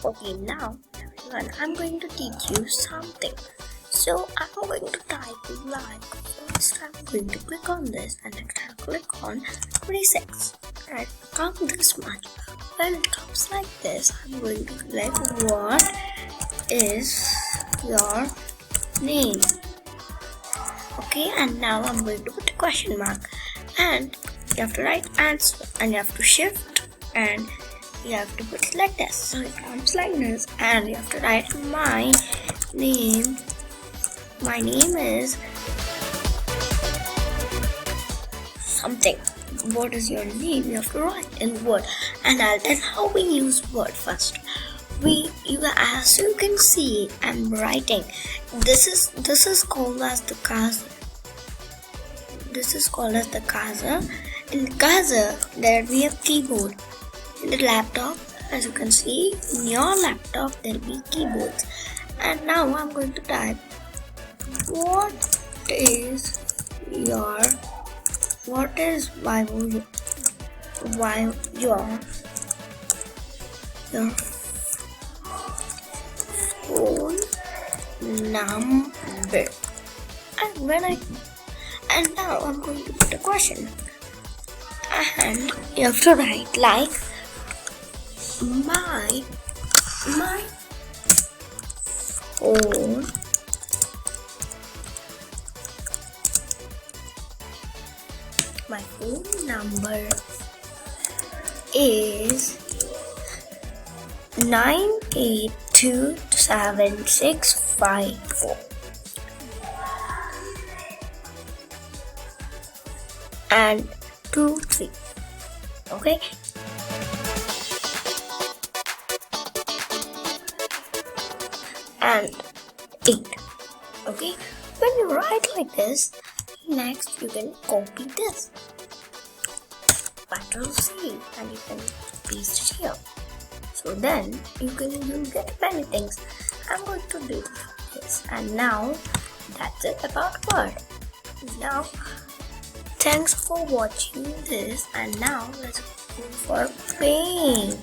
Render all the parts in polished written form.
Okay, now everyone, I'm going to teach you something. So I'm going to type like. First, I'm going to click on this, and next I'll click on 26. And count this much. When it comes like this, I'm going to click what is your name. Okay, and now I'm going to put a question mark, and you have to write answer, and you have to shift, and you have to put like this. So it comes like this, and you have to write my name. My name is something. What is your name? You have to write in word, and I'll tell how we use word first. As you can see, I'm writing. This is called as the cursor. This is called as the cursor. In the cursor, there we have keyboard. In the laptop, as you can see, in your laptop there will be keyboards. And now I'm going to type what is your phone number. And now I'm going to put a question, and you have to write like my phone number is 9827654 and 23. Okay, and 8. Okay, when you write like this, next you can copy this Ctrl C, and you can paste it here. So then you'll get many things. I'm going to do this, and now that's it about Word. Now thanks for watching this, and now let's go for paint.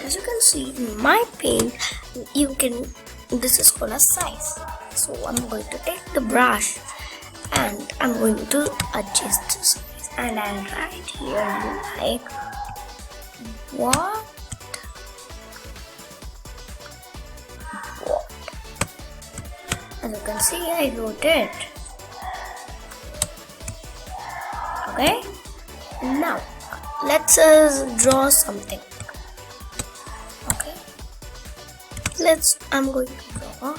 As you can see in my paint, this is called a size. So I'm going to take the brush, and I'm going to adjust the size, and I'll write here like what. As you can see, I wrote it. Okay, now let's draw something. Okay, I'm going to draw a house.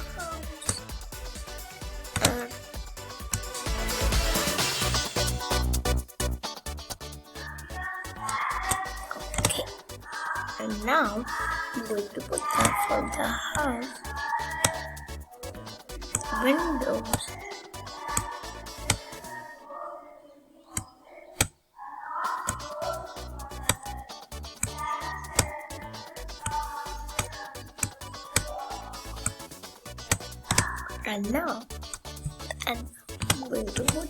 Okay, and now I'm going to put that for the house. Windows. And now I'm going to put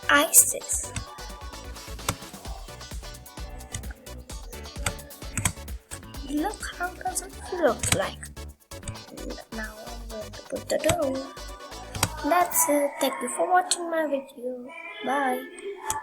ISIS. Look, how does it look like? And now I'm going to put the door. That's it. Thank you for watching my video. Bye.